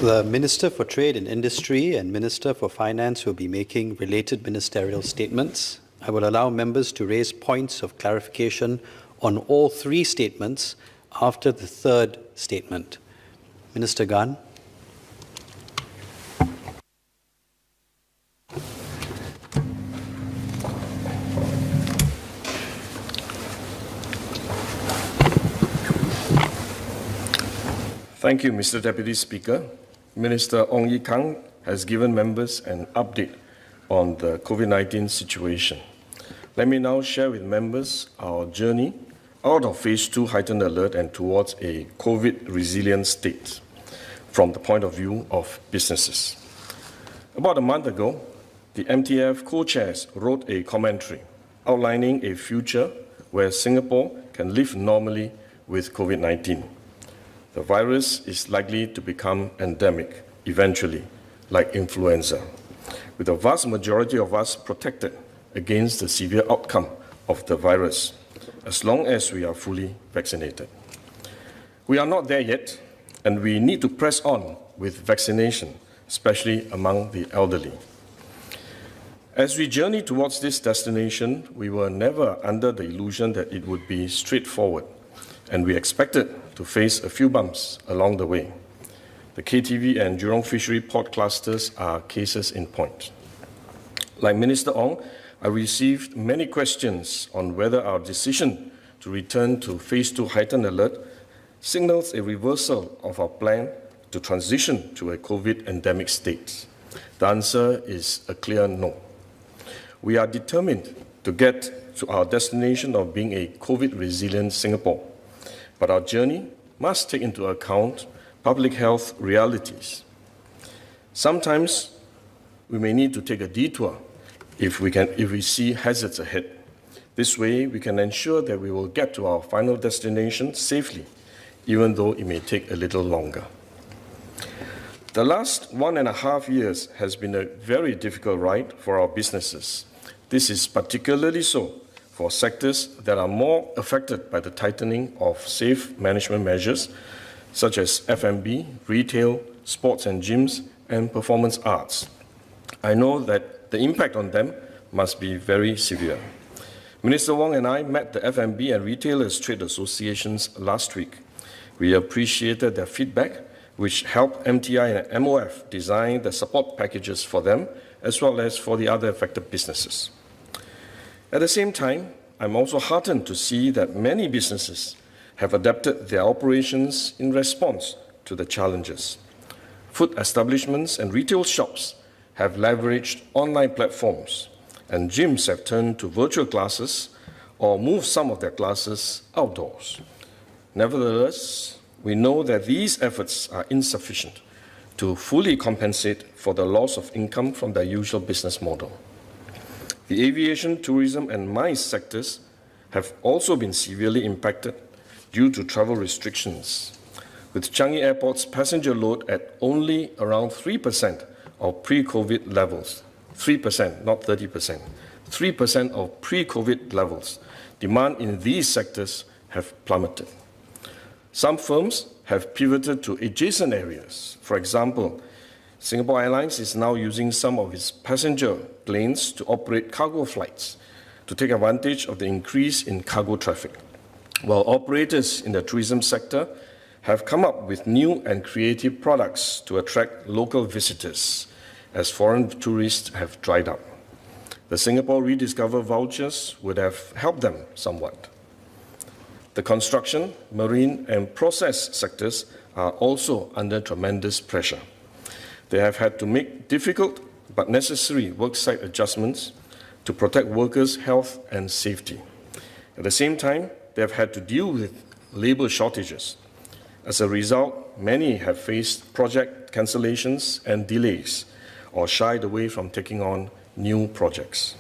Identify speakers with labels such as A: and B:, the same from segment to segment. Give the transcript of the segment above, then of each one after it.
A: The Minister for Trade and Industry and Minister for Finance will be making related ministerial statements. I will allow members to raise points of clarification on all three statements after the third statement. Minister Gan.
B: Thank you, Mr. Deputy Speaker. Minister Ong Ye Kung has given members an update on the COVID-19 situation. Let me now share with members our journey out of Phase 2 heightened alert and towards a COVID-resilient state from the point of view of businesses. About a month ago, the MTF co-chairs wrote a commentary outlining a future where Singapore can live normally with COVID-19. The virus is likely to become endemic eventually, like influenza, with the vast majority of us protected against the severe outcome of the virus, as long as we are fully vaccinated. We are not there yet, and we need to press on with vaccination, especially among the elderly. As we journey towards this destination, we were never under the illusion that it would be straightforward, and we expected to face a few bumps along the way. The KTV and Jurong Fishery Port clusters are cases in point. Like Minister Ong, I received many questions on whether our decision to return to Phase 2 heightened alert signals a reversal of our plan to transition to a COVID endemic state. The answer is a clear no. We are determined to get to our destination of being a COVID-resilient Singapore. But our journey must take into account public health realities. Sometimes we may need to take a detour if we see hazards ahead. This way, we can ensure that we will get to our final destination safely, even though it may take a little longer. The last 1.5 years has been a very difficult ride for our businesses. This is particularly so for sectors that are more affected by the tightening of safe management measures, such as F&B, retail, sports and gyms, and performance arts. I know that the impact on them must be very severe. Minister Wong and I met the F&B and Retailers Trade Associations last week. We appreciated their feedback, which helped MTI and MOF design the support packages for them, as well as for the other affected businesses. At the same time, I'm also heartened to see that many businesses have adapted their operations in response to the challenges. Food establishments and retail shops have leveraged online platforms, and gyms have turned to virtual classes or moved some of their classes outdoors. Nevertheless, we know that these efforts are insufficient to fully compensate for the loss of income from their usual business model. The aviation, tourism, and MICE sectors have also been severely impacted due to travel restrictions, with Changi Airport's passenger load at only around 3% of pre-COVID levels. 3%, not 30%. 3% of pre-COVID levels. Demand in these sectors have plummeted. Some firms have pivoted to adjacent areas. For example, Singapore Airlines is now using some of its passenger planes to operate cargo flights to take advantage of the increase in cargo traffic, while operators in the tourism sector have come up with new and creative products to attract local visitors as foreign tourists have dried up. The Singapore Rediscover vouchers would have helped them somewhat. The construction, marine, and process sectors are also under tremendous pressure. They have had to make difficult but necessary worksite adjustments to protect workers' health and safety. At the same time, they have had to deal with labor shortages. As a result, many have faced project cancellations and delays or shied away from taking on new projects.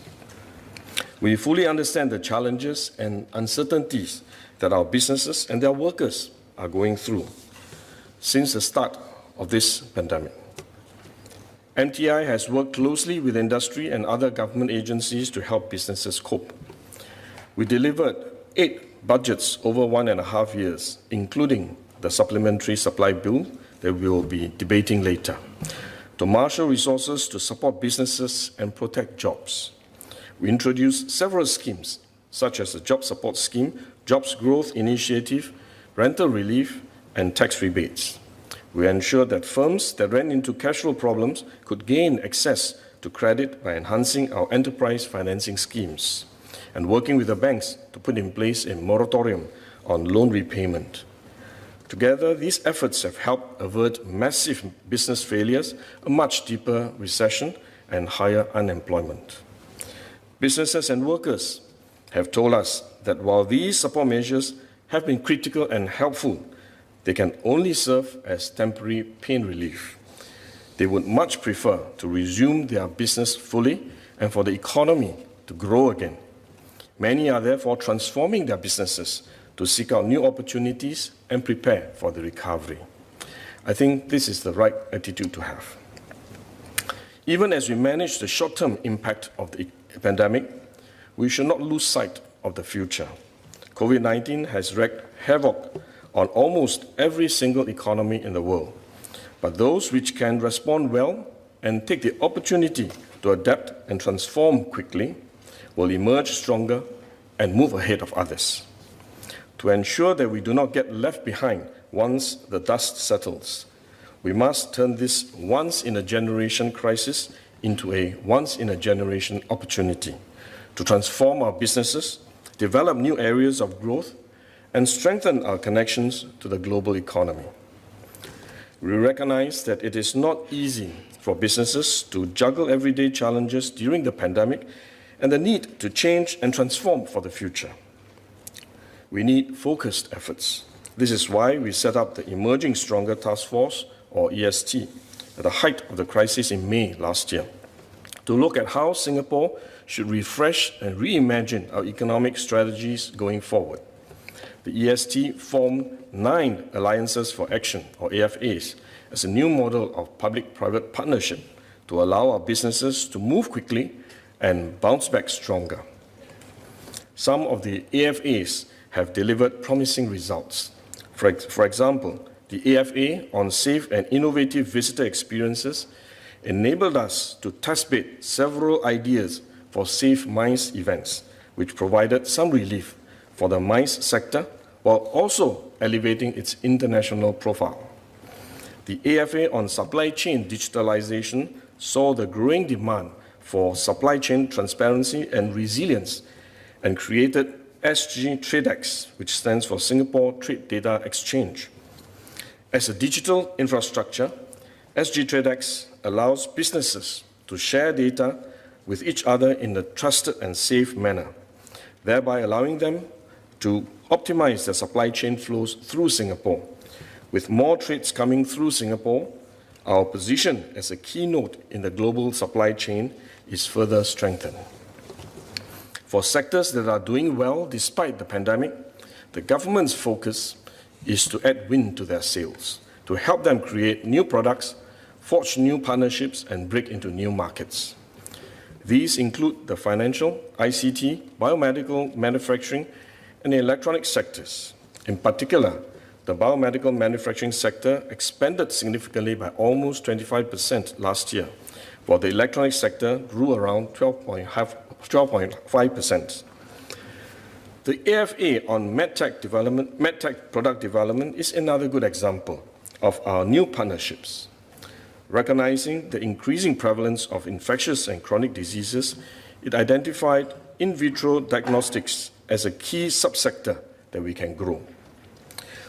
B: We fully understand the challenges and uncertainties that our businesses and their workers are going through since the start of this pandemic. MTI has worked closely with industry and other government agencies to help businesses cope. We delivered 8 budgets over 1.5 years, including the Supplementary Supply Bill that we will be debating later, to marshal resources to support businesses and protect jobs. We introduced several schemes, such as the Job Support Scheme, Jobs Growth Initiative, rental relief, and tax rebates. We ensured that firms that ran into cash flow problems could gain access to credit by enhancing our enterprise financing schemes and working with the banks to put in place a moratorium on loan repayment. Together, these efforts have helped avert massive business failures, a much deeper recession, and higher unemployment. Businesses and workers have told us that while these support measures have been critical and helpful, they can only serve as temporary pain relief. They would much prefer to resume their business fully and for the economy to grow again. Many are therefore transforming their businesses to seek out new opportunities and prepare for the recovery. I think this is the right attitude to have. Even as we manage the short-term impact of the pandemic, we should not lose sight of the future. COVID-19 has wreaked havoc on almost every single economy in the world. But those which can respond well and take the opportunity to adapt and transform quickly will emerge stronger and move ahead of others. To ensure that we do not get left behind once the dust settles, we must turn this once-in-a-generation crisis into a once-in-a-generation opportunity to transform our businesses, develop new areas of growth, and strengthen our connections to the global economy. We recognize that it is not easy for businesses to juggle everyday challenges during the pandemic and the need to change and transform for the future. We need focused efforts. This is why we set up the Emerging Stronger Task Force, or EST, at the height of the crisis in May last year, to look at how Singapore should refresh and reimagine our economic strategies going forward. The EST formed 9 Alliances for Action, or AFAs, as a new model of public-private partnership to allow our businesses to move quickly and bounce back stronger. Some of the AFAs have delivered promising results. For example, the AFA on safe and innovative visitor experiences enabled us to test-bed several ideas for safe MICE events, which provided some relief for the MICE sector while also elevating its international profile. The AFA on supply chain digitalization saw the growing demand for supply chain transparency and resilience and created SG TradeX, which stands for Singapore Trade Data Exchange. As a digital infrastructure, SG TradeX allows businesses to share data with each other in a trusted and safe manner, thereby allowing them to optimize their supply chain flows through Singapore. With more trades coming through Singapore, our position as a key node in the global supply chain is further strengthened. For sectors that are doing well despite the pandemic, the government's focus is to add wind to their sails, to help them create new products, forge new partnerships, and break into new markets. These include the financial, ICT, biomedical manufacturing, and the electronic sectors. In particular, the biomedical manufacturing sector expanded significantly by almost 25% last year, while the electronic sector grew around 12.5%. The AFA on medtech product development is another good example of our new partnerships. Recognizing the increasing prevalence of infectious and chronic diseases, it identified in vitro diagnostics as a key subsector that we can grow.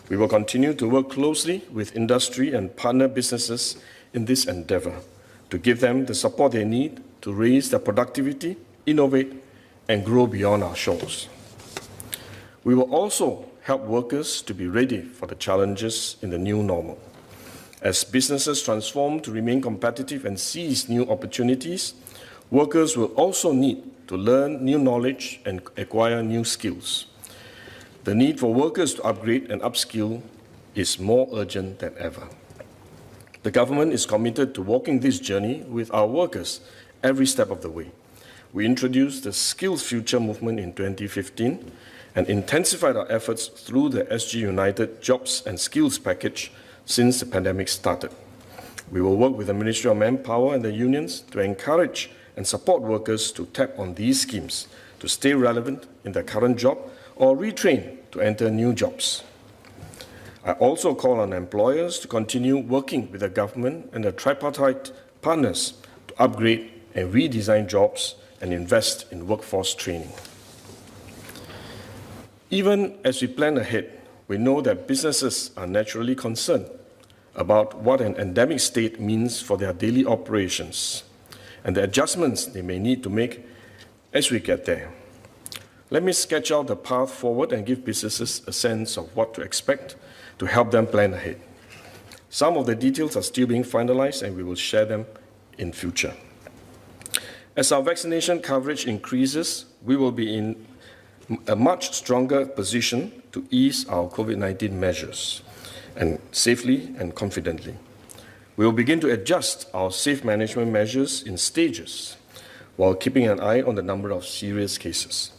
B: We will continue to work closely with industry and partner businesses in this endeavor to give them the support they need to raise their productivity, innovate, and grow beyond our shores. We will also help workers to be ready for the challenges in the new normal. As businesses transform to remain competitive and seize new opportunities, workers will also need to learn new knowledge and acquire new skills. The need for workers to upgrade and upskill is more urgent than ever. The government is committed to walking this journey with our workers every step of the way. We introduced the Skills Future movement in 2015 and intensified our efforts through the SG United Jobs and Skills package since the pandemic started. We will work with the Ministry of Manpower and the unions to encourage and support workers to tap on these schemes to stay relevant in their current job or retrain to enter new jobs. I also call on employers to continue working with the government and the tripartite partners to upgrade and redesign jobs and invest in workforce training. Even as we plan ahead, we know that businesses are naturally concerned about what an endemic state means for their daily operations and the adjustments they may need to make as we get there. Let me sketch out the path forward and give businesses a sense of what to expect to help them plan ahead. Some of the details are still being finalized and we will share them in future. As our vaccination coverage increases, we will be in a much stronger position to ease our COVID-19 measures and safely and confidently. We will begin to adjust our safe management measures in stages while keeping an eye on the number of serious cases.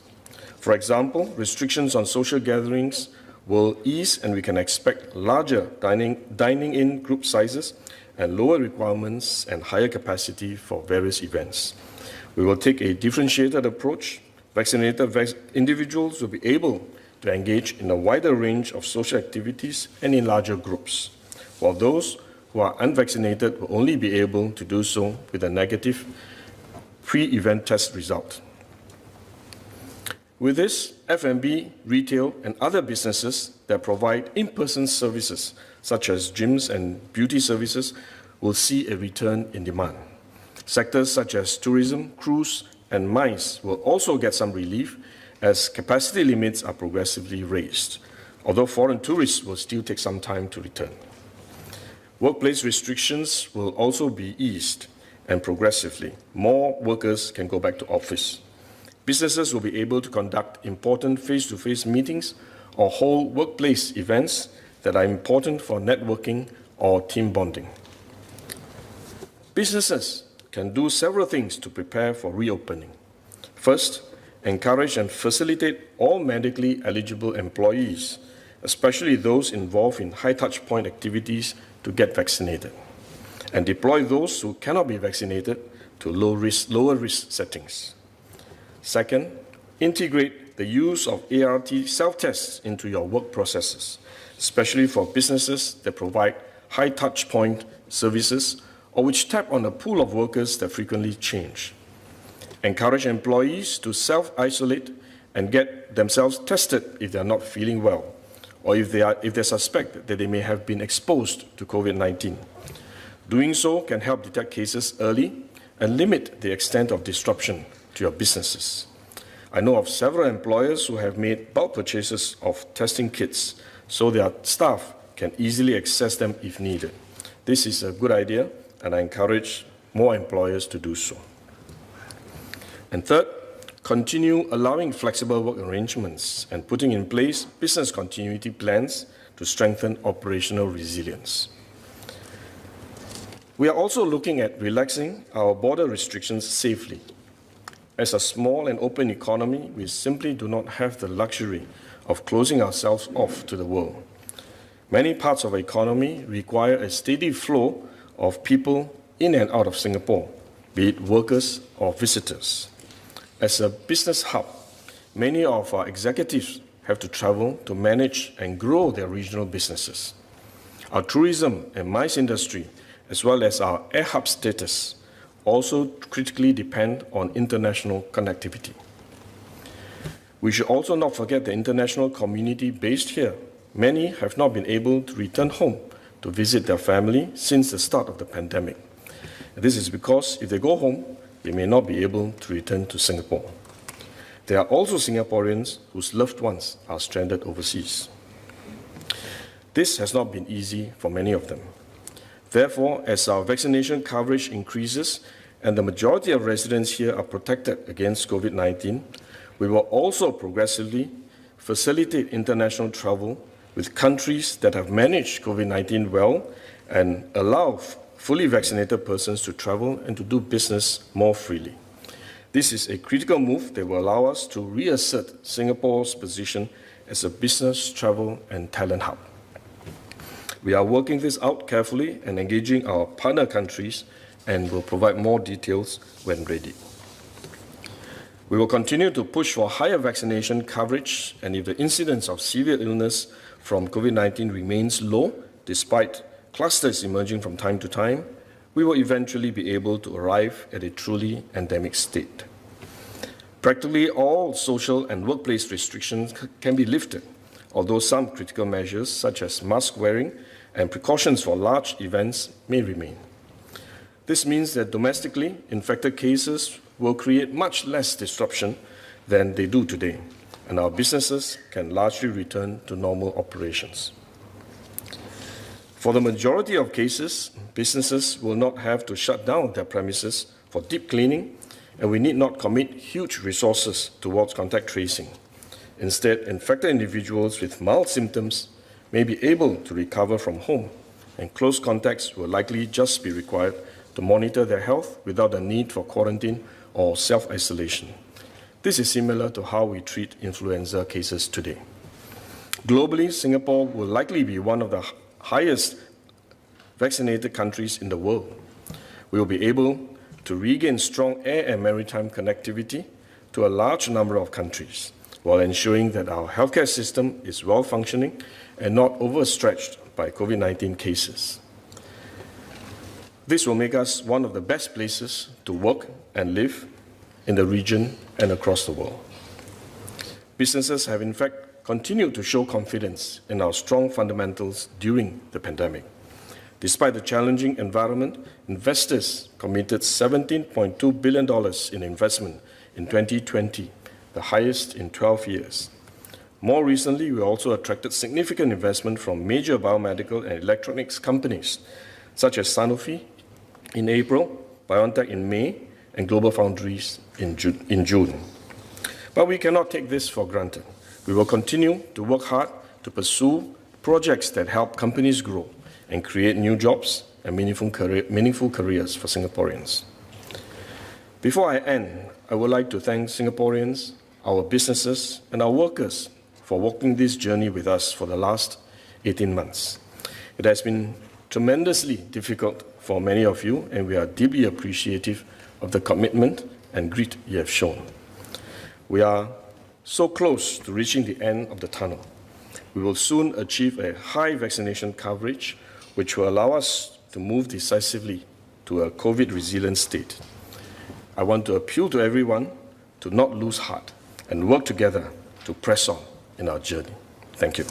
B: For example, restrictions on social gatherings will ease and we can expect larger dining in group sizes and lower requirements and higher capacity for various events. We will take a differentiated approach. Vaccinated individuals will be able to engage in a wider range of social activities and in larger groups, while those who are unvaccinated will only be able to do so with a negative pre-event test result. With this, F&B, retail, and other businesses that provide in-person services, such as gyms and beauty services, will see a return in demand. Sectors such as tourism, cruise, and MICE will also get some relief as capacity limits are progressively raised, although foreign tourists will still take some time to return. Workplace restrictions will also be eased, and progressively, more workers can go back to office. Businesses will be able to conduct important face-to-face meetings or hold workplace events that are important for networking or team bonding. Businesses can do several things to prepare for reopening. First, encourage and facilitate all medically eligible employees, especially those involved in high-touch point activities, to get vaccinated, and deploy those who cannot be vaccinated to lower risk settings. Second, integrate the use of ART self-tests into your work processes, especially for businesses that provide high-touch point services or which tap on a pool of workers that frequently change. Encourage employees to self-isolate and get themselves tested if they are not feeling well, or if they suspect that they may have been exposed to COVID-19. Doing so can help detect cases early and limit the extent of disruption to your businesses. I know of several employers who have made bulk purchases of testing kits so their staff can easily access them if needed. This is a good idea, and I encourage more employers to do so. And third, continue allowing flexible work arrangements and putting in place business continuity plans to strengthen operational resilience. We are also looking at relaxing our border restrictions safely. As a small and open economy, we simply do not have the luxury of closing ourselves off to the world. Many parts of our economy require a steady flow of people in and out of Singapore, be it workers or visitors. As a business hub, many of our executives have to travel to manage and grow their regional businesses. Our tourism and MICE industry, as well as our air hub status, also critically depend on international connectivity. We should also not forget the international community based here. Many have not been able to return home to visit their family since the start of the pandemic. This is because if they go home, they may not be able to return to Singapore. There are also Singaporeans whose loved ones are stranded overseas. This has not been easy for many of them. Therefore, as our vaccination coverage increases and the majority of residents here are protected against COVID-19, we will also progressively facilitate international travel with countries that have managed COVID-19 well and allow fully vaccinated persons to travel and to do business more freely. This is a critical move that will allow us to reassert Singapore's position as a business, travel, and talent hub. We are working this out carefully and engaging our partner countries and will provide more details when ready. We will continue to push for higher vaccination coverage, and if the incidence of severe illness from COVID-19 remains low, despite clusters emerging from time to time, we will eventually be able to arrive at a truly endemic state. Practically all social and workplace restrictions can be lifted, although some critical measures such as mask wearing and precautions for large events may remain. This means that domestically infected cases will create much less disruption than they do today, and our businesses can largely return to normal operations. For the majority of cases, businesses will not have to shut down their premises for deep cleaning, and we need not commit huge resources towards contact tracing. Instead, infected individuals with mild symptoms may be able to recover from home, and close contacts will likely just be required to monitor their health without the need for quarantine or self-isolation. This is similar to how we treat influenza cases today. Globally, Singapore will likely be one of the highest vaccinated countries in the world. We will be able to regain strong air and maritime connectivity to a large number of countries, while ensuring that our healthcare system is well functioning and not overstretched by COVID-19 cases. This will make us one of the best places to work and live in the region and across the world. Businesses have in fact continued to show confidence in our strong fundamentals during the pandemic. Despite the challenging environment, investors committed $17.2 billion in investment in 2020, the highest in 12 years. More recently, we also attracted significant investment from major biomedical and electronics companies, such as Sanofi in April, BioNTech in May, and GlobalFoundries in June. But we cannot take this for granted. We will continue to work hard to pursue projects that help companies grow and create new jobs and meaningful careers for Singaporeans. Before I end, I would like to thank Singaporeans, our businesses, and our workers for walking this journey with us for the last 18 months. It has been tremendously difficult for many of you, and we are deeply appreciative of the commitment and grit you have shown. We are so close to reaching the end of the tunnel. We will soon achieve a high vaccination coverage, which will allow us to move decisively to a COVID-resilient state. I want to appeal to everyone to not lose heart and work together to press on in our journey. Thank you.